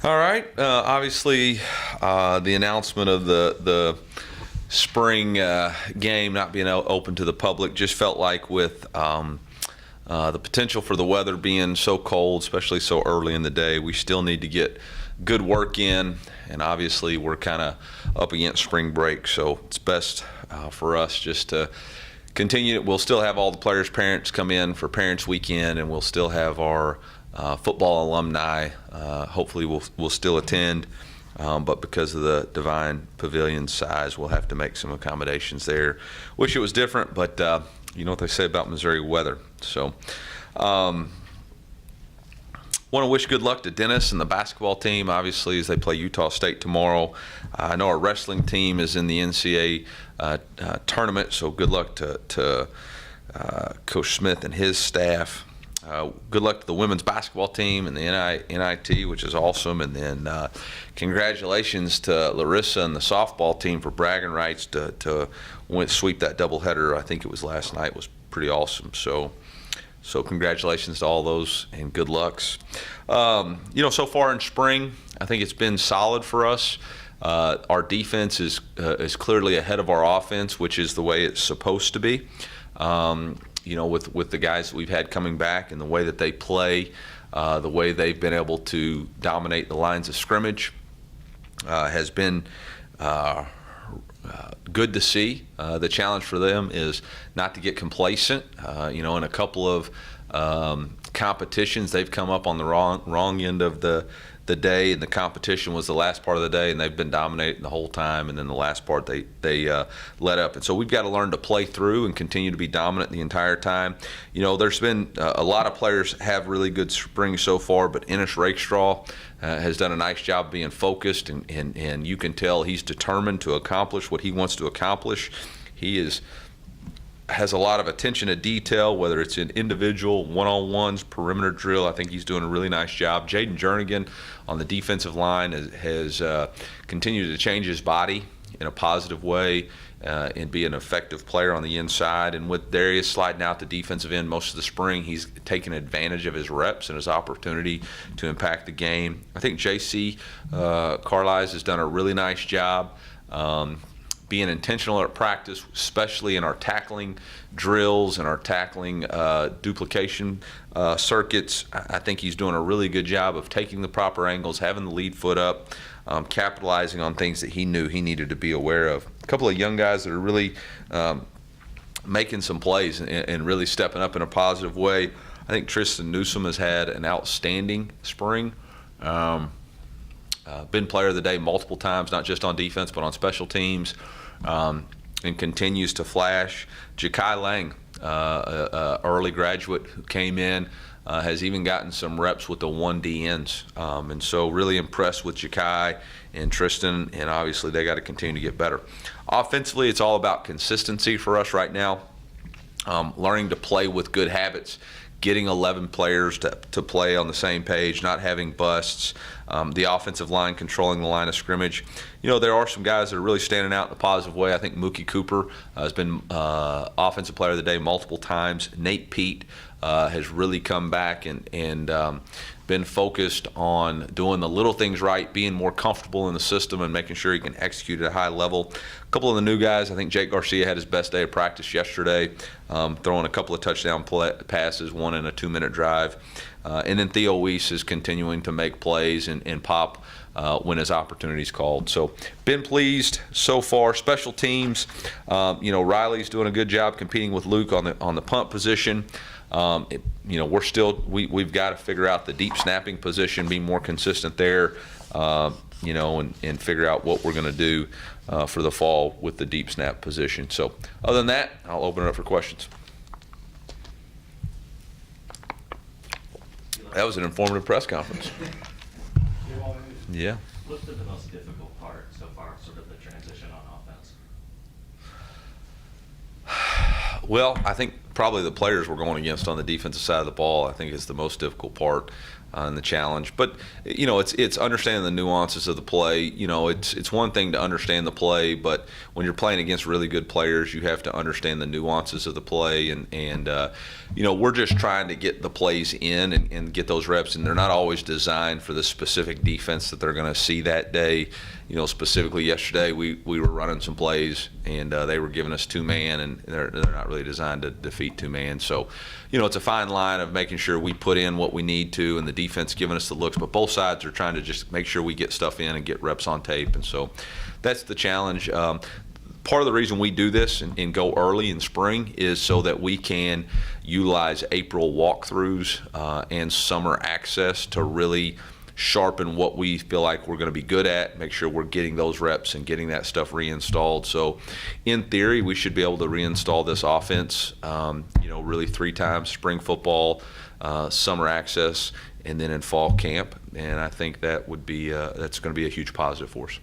All right. Obviously, the announcement of the spring game not being open to the public just felt like with the potential for the weather being so cold, especially so early in the day, we still need to get good work in. And obviously, we're kind of up against spring break, so it's best for us just to continue. We'll still have all the players' parents come in for Parents Weekend, and we'll still have our football alumni. Hopefully, we'll still attend, but because of the Divine Pavilion size, we'll have to make some accommodations there. Wish it was different, but you know what they say about Missouri weather. So, want to wish good luck to Dennis and the basketball team, obviously, as they play Utah State tomorrow. I know our wrestling team is in the NCAA tournament, so good luck to Coach Smith and his staff. Good luck to the women's basketball team and the NIT, which is awesome. And then congratulations to Larissa and the softball team for bragging rights to sweep that doubleheader. I think it was last night. It was pretty awesome. So congratulations to all those and good lucks. So far in spring, I think it's been solid for us. Our defense is clearly ahead of our offense, which is the way it's supposed to be. With the guys that we've had coming back and the way that they play, the way they've been able to dominate the lines of scrimmage has been good to see. The challenge for them is not to get complacent. In a couple of competitions, they've come up on the wrong end of the day, and the competition was the last part of the day, and they've been dominating the whole time, and then the last part they let up. And so we've got to learn to play through and continue to be dominant the entire time. There's been a lot of players have really good spring so far, but Ennis Rakestraw has done a nice job being focused, and you can tell he's determined to accomplish what he wants to accomplish. He has a lot of attention to detail, whether it's in individual, one-on-ones, perimeter drill. I think he's doing a really nice job. Jaden Jernigan on the defensive line has continued to change his body in a positive way and be an effective player on the inside. And with Darius sliding out the defensive end most of the spring, he's taken advantage of his reps and his opportunity to impact the game. I think J.C. Carlisle has done a really nice job being intentional at practice, especially in our tackling drills and our tackling duplication circuits. I think he's doing a really good job of taking the proper angles, having the lead foot up, capitalizing on things that he knew he needed to be aware of. A couple of young guys that are really making some plays and really stepping up in a positive way. I think Tristan Newsom has had an outstanding spring. Been player of the day multiple times, not just on defense, but on special teams, and continues to flash. Ja'Kai Lang, early graduate who came in, has even gotten some reps with the 1D ends. And so really impressed with Ja'Kai and Tristan, and obviously they got to continue to get better. Offensively, it's all about consistency for us right now, learning to play with good habits, getting 11 players to play on the same page, not having busts, the offensive line controlling the line of scrimmage. There are some guys that are really standing out in a positive way. I think Mookie Cooper has been Offensive Player of the Day multiple times. Nate Pete has really come back and been focused on doing the little things right, being more comfortable in the system and making sure he can execute at a high level. A couple of the new guys, I think Jake Garcia had his best day of practice yesterday, throwing a couple of touchdown passes, one in a 2-minute drive. And then Theo Weiss is continuing to make plays and pop when his opportunity's called. So been pleased so far. Special teams, Riley's doing a good job competing with Luke on the punt position. We've got to figure out the deep snapping position, be more consistent there, and figure out what we're going to do for the fall with the deep snap position. So other than that, I'll open it up for questions. That was an informative press conference. Yeah. What's been the most difficult part so far, sort of the transition on offense? Well, I think probably the players we're going against on the defensive side of the ball, I think is the most difficult part. and the challenge. But it's understanding the nuances of the play. It's one thing to understand the play, but when you're playing against really good players, you have to understand the nuances of the play. And we're just trying to get the plays in and get those reps, and they're not always designed for the specific defense that they're going to see that day. Specifically yesterday, we were running some plays, and they were giving us two-man, and they're not really designed to defeat two-man. So, it's a fine line of making sure we put in what we need to, and the defense giving us the looks. But both sides are trying to just make sure we get stuff in and get reps on tape, and so that's the challenge. Part of the reason we do this and go early in spring is so that we can utilize April walkthroughs and summer access to really sharpen what we feel like we're going to be good at, make sure we're getting those reps and getting that stuff reinstalled. So in theory, we should be able to reinstall this offense, really 3 times: spring football, summer access, and then in fall camp. And I think that would be that's going to be a huge positive for us.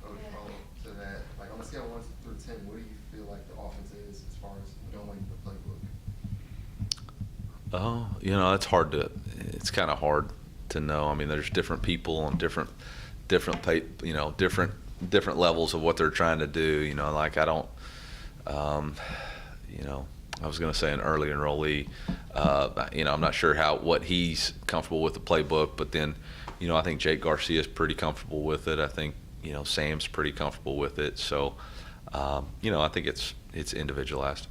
I would follow up to that. Like on a scale of 1 through 10, what do you feel like the offense is as far as knowing the playbook? It's hard to. It's kind of hard to know. I mean, there's different people on different levels of what they're trying to do. Like I don't. I was going to say an early enrollee. I'm not sure what he's comfortable with the playbook, but then, I think Jake Garcia is pretty comfortable with it. I think, Sam's pretty comfortable with it. So, I think it's individualized.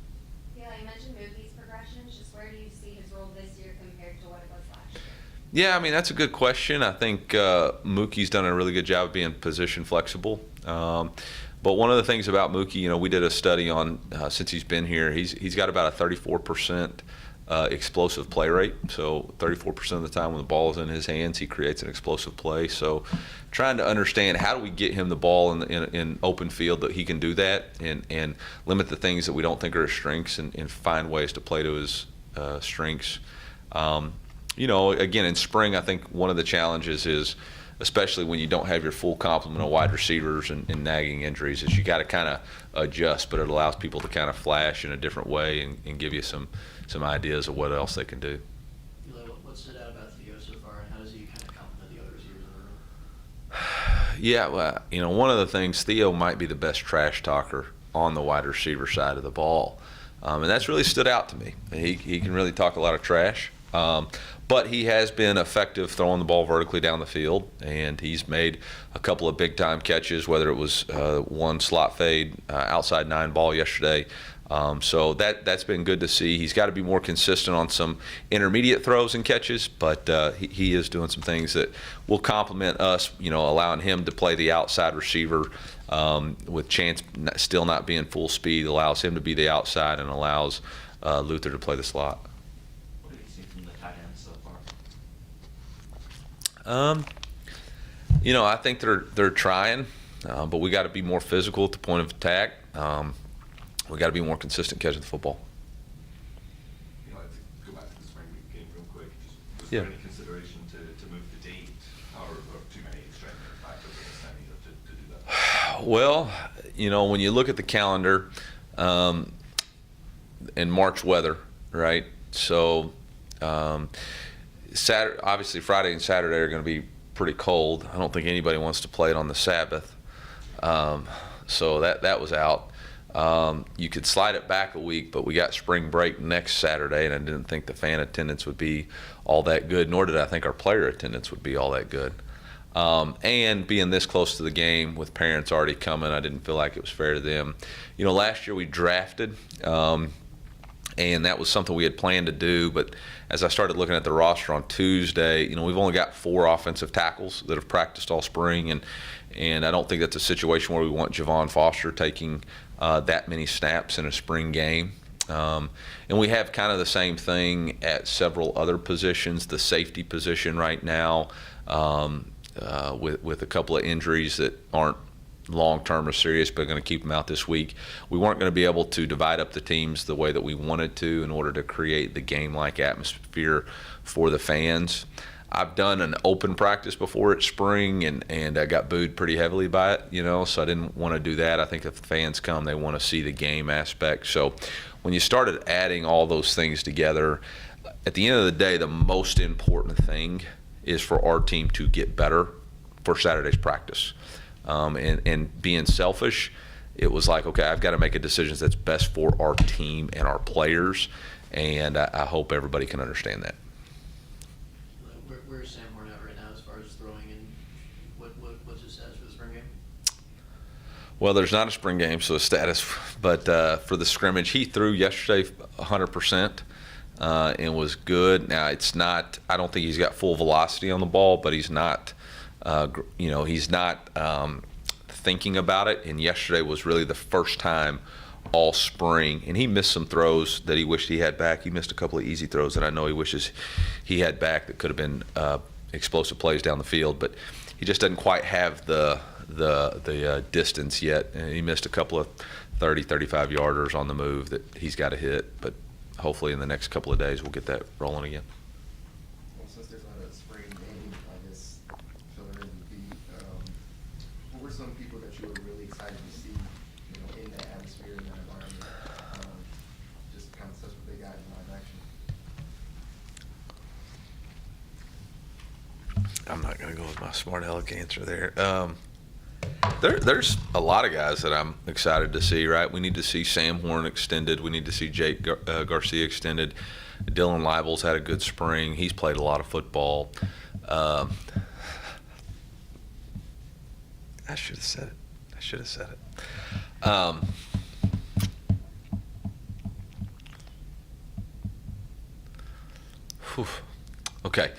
Yeah, you mentioned Mookie's progressions. Just where do you see his role this year compared to what it was last year? Yeah, I mean, that's a good question. I think Mookie's done a really good job of being position flexible. But one of the things about Mookie, we did a study on since he's been here. He's got about a 34% explosive play rate. So 34% of the time when the ball is in his hands, he creates an explosive play. So trying to understand how do we get him the ball in open field that he can do that and limit the things that we don't think are his strengths and find ways to play to his strengths. Again, in spring, I think one of the challenges is, especially when you don't have your full complement of wide receivers and nagging injuries, is you got to kind of adjust, but it allows people to kind of flash in a different way and give you some ideas of what else they can do. Eli, what stood out about Theo so far, and how does he kind of complement the other receivers in the room? Yeah, well, one of the things, Theo might be the best trash talker on the wide receiver side of the ball, and that's really stood out to me. He can really talk a lot of trash. But he has been effective throwing the ball vertically down the field, and he's made a couple of big-time catches, whether it was one slot fade, outside 9 ball yesterday. So that's been good to see. He's got to be more consistent on some intermediate throws and catches, but he is doing some things that will complement us, allowing him to play the outside receiver with Chance still not being full speed, allows him to be the outside and allows Luther to play the slot. I think they're trying, but we got to be more physical at the point of attack. We got to be more consistent catching the football. To go back to the spring week game real quick, was Yeah. there any consideration to move the date, or too many extraneous factors to do that? Well, when you look at the calendar and March weather, right? So Saturday, obviously Friday and Saturday are going to be pretty cold. I don't think anybody wants to play it on the Sabbath. So that was out. You could slide it back a week, but we got spring break next Saturday, and I didn't think the fan attendance would be all that good, nor did I think our player attendance would be all that good. And being this close to the game with parents already coming, I didn't feel like it was fair to them. Last year we drafted, and that was something we had planned to do, but as I started looking at the roster on Tuesday, we've only got 4 offensive tackles that have practiced all spring, and I don't think that's a situation where we want Javon Foster taking that many snaps in a spring game. And we have kind of the same thing at several other positions. The safety position right now, with a couple of injuries that aren't long-term or serious, but going to keep them out this week. We weren't going to be able to divide up the teams the way that we wanted to in order to create the game-like atmosphere for the fans. I've done an open practice before at spring, and I got booed pretty heavily by it, so I didn't want to do that. I think if the fans come, they want to see the game aspect. So when you started adding all those things together, at the end of the day, the most important thing is for our team to get better for Saturday's practice. And being selfish, it was like, okay, I've got to make a decision that's best for our team and our players, and I hope everybody can understand that. Where's Sam Horn at right now as far as throwing, and what's his status for the spring game? Well, there's not a spring game, so a status, but for the scrimmage, he threw yesterday 100% and was good. Now, it's not, I don't think he's got full velocity on the ball, but he's not, he's not thinking about it. And yesterday was really the first time all spring, and he missed some throws that he wished he had back. He missed a couple of easy throws that I know he wishes he had back that could have been explosive plays down the field, but he just doesn't quite have the distance yet. And he missed a couple of 30, 35 yarders on the move that he's got to hit, but hopefully in the next couple of days we'll get that rolling again. Well, since there's not a spring game, I guess, filling in the beat, what were some people that you were really excited to see, in that atmosphere, in that environment, just kind of such a big guy in live action? I'm not going to go with my smart aleck answer there. There's a lot of guys that I'm excited to see, right? We need to see Sam Horn extended. We need to see Jake Garcia extended. Dylan Leibel's had a good spring. He's played a lot of football. I should have said it. Okay.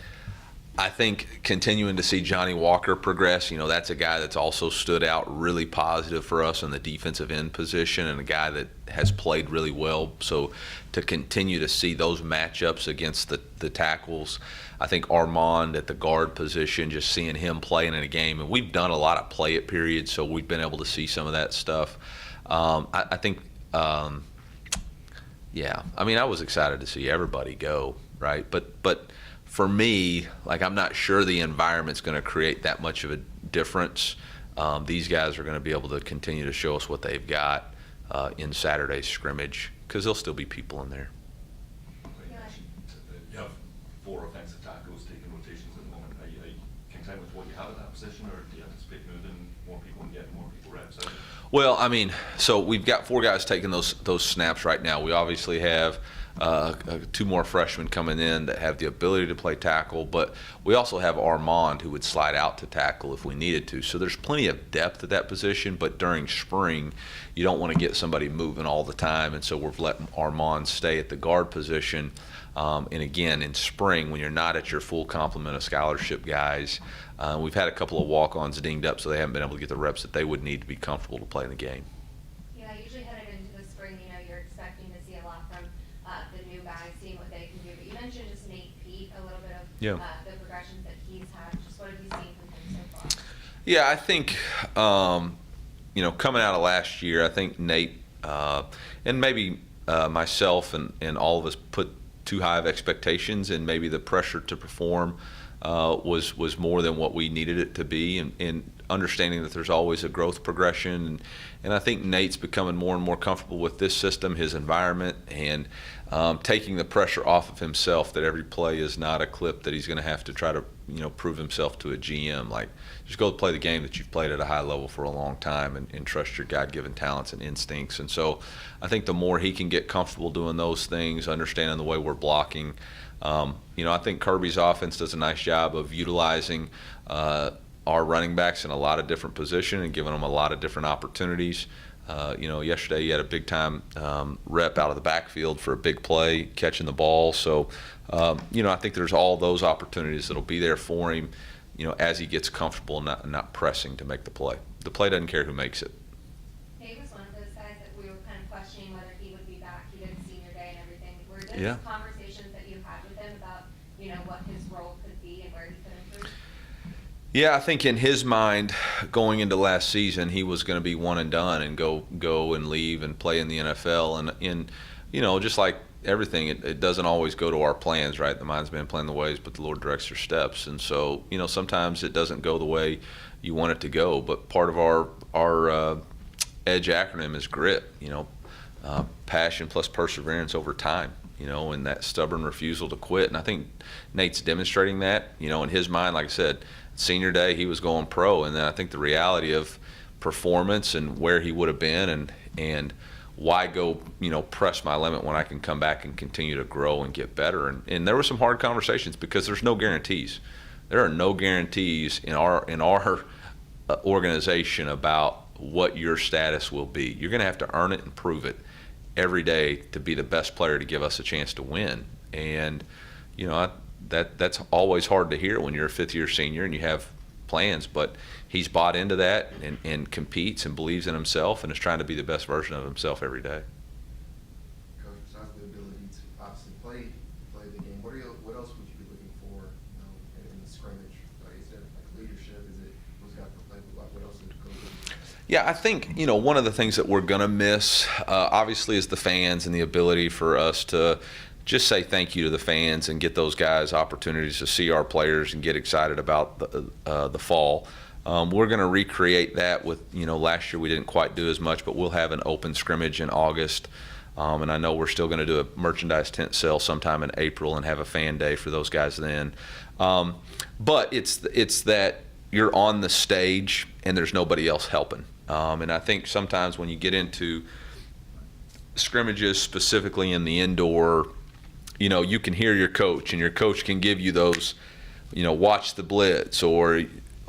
I think continuing to see Johnny Walker progress, that's a guy that's also stood out really positive for us in the defensive end position, and a guy that has played really well. So to continue to see those matchups against the tackles, I think Armand at the guard position, just seeing him playing in a game, and we've done a lot of play it periods, so we've been able to see some of that stuff. I think, I was excited to see everybody go, right? But for me, I'm not sure the environment's going to create that much of a difference. These guys are going to be able to continue to show us what they've got in Saturday's scrimmage, because there'll still be people in there. You have 4 offensive tackles taking rotations at the moment. Are you content with what you have in that position, or do you anticipate moving more people and getting more people reps out? Well, so we've got 4 guys taking those snaps right now. We obviously have 2 more freshmen coming in that have the ability to play tackle, but we also have Armand who would slide out to tackle if we needed to. So there's plenty of depth at that position, but during spring, you don't want to get somebody moving all the time, and so we're letting Armand stay at the guard position. And again, in spring, when you're not at your full complement of scholarship guys, we've had a couple of walk-ons dinged up, so they haven't been able to get the reps that they would need to be comfortable to play in the game. Yeah, usually headed into the spring, you're expecting to see a lot from the new guys, seeing what they can do. But you mentioned just Nate Pete, a little bit of the progressions that he's had. Just what have you seen from him so far? Yeah, I think, coming out of last year, I think Nate and maybe myself and all of us put too high of expectations, and maybe the pressure to perform was more than what we needed it to be, and understanding that there's always a growth progression. And I think Nate's becoming more and more comfortable with this system, his environment, and taking the pressure off of himself that every play is not a clip that he's going to have to try to prove himself to a GM. Just go play the game that you've played at a high level for a long time, and trust your God-given talents and instincts. And so I think the more he can get comfortable doing those things, understanding the way we're blocking, I think Kirby's offense does a nice job of utilizing our running backs in a lot of different positions and giving them a lot of different opportunities. Yesterday he had a big-time rep out of the backfield for a big play, catching the ball. So, I think there's all those opportunities that'll be there for him, as he gets comfortable and not pressing to make the play. The play doesn't care who makes it. He was one of those guys that we were kind of questioning whether he would be back. He did senior day and everything. Were those conversations that you had with him about, what his role could be and where he could improve? Yeah, I think in his mind, going into last season, he was going to be one and done and go and leave and play in the NFL. And just like everything, it doesn't always go to our plans, right? The mind's been playing the ways, but the Lord directs your steps. And so, sometimes it doesn't go the way you want it to go. But part of our EDGE acronym is grit. Passion plus perseverance over time. and that stubborn refusal to quit. And I think Nate's demonstrating that, in his mind. Like I said, senior day, he was going pro. And then I think the reality of performance and where he would have been and why go, press my limit when I can come back and continue to grow and get better. And there were some hard conversations because there's no guarantees. There are no guarantees in our organization about what your status will be. You're going to have to earn it and prove it every day to be the best player to give us a chance to win. And, that's always hard to hear when you're a fifth-year senior and you have plans, but he's bought into that and competes and believes in himself and is trying to be the best version of himself every day. Coach, besides the ability to obviously play the game, what else would you be looking for, in the scrimmage? Like, is there leadership? Is it who's got to play? What else is coach? Yeah, I think, one of the things that we're going to miss, obviously, is the fans and the ability for us to just say thank you to the fans and get those guys opportunities to see our players and get excited about the fall. We're going to recreate that with, last year we didn't quite do as much, but we'll have an open scrimmage in August. And I know we're still going to do a merchandise tent sale sometime in April and have a fan day for those guys then. But it's that you're on the stage and there's nobody else helping. And I think sometimes when you get into scrimmages, specifically in the indoor, you can hear your coach, and your coach can give you those, watch the blitz or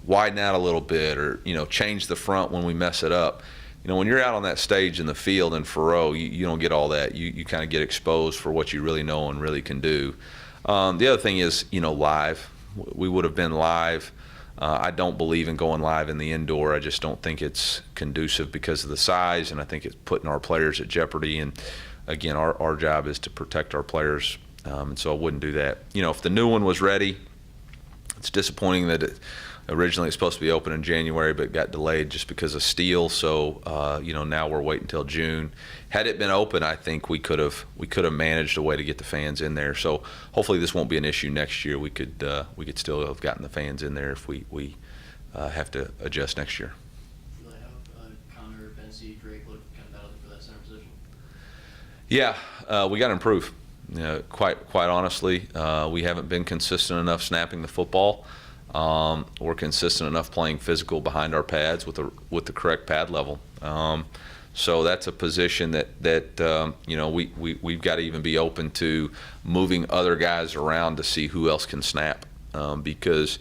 widen out a little bit or, change the front when we mess it up. When you're out on that stage in the field in Faroe, you don't get all that. You kind of get exposed for what you really know and really can do. The other thing is, live. We would have been live. I don't believe in going live in the indoor. I just don't think it's conducive because of the size, and I think it's putting our players at jeopardy. And again, our job is to protect our players, and so I wouldn't do that. If the new one was ready, it's disappointing that originally it's supposed to be open in January, but got delayed just because of steel. So now we're waiting until June. Had it been open, I think we could have managed a way to get the fans in there. So hopefully this won't be an issue next year. We could still have gotten the fans in there if we have to adjust next year. Do they have Connor, Benzie, Drake look kind of battling for that center position? Yeah, we got to improve. Quite honestly, we haven't been consistent enough snapping the football. We're consistent enough playing physical behind our pads with the correct pad level. So that's a position that we've got to even be open to moving other guys around to see who else can snap, because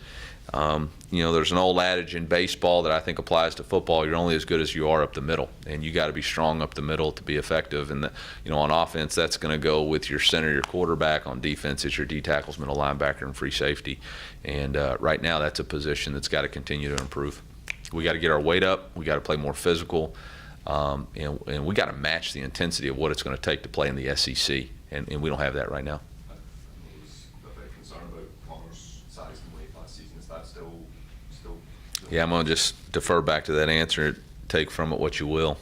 there's an old adage in baseball that I think applies to football. You're only as good as you are up the middle, and you got to be strong up the middle to be effective. And on offense, that's going to go with your center, your quarterback. On defense, it's your D tackles, middle linebacker, and free safety. And right now, that's a position that's got to continue to improve. We got to get our weight up. We got to play more physical, and we got to match the intensity of what it's going to take to play in the SEC. And we don't have that right now. I was a bit concerned about Connor's size and weight last season. Is that still? Yeah, I'm going to just defer back to that answer. Take from it what you will.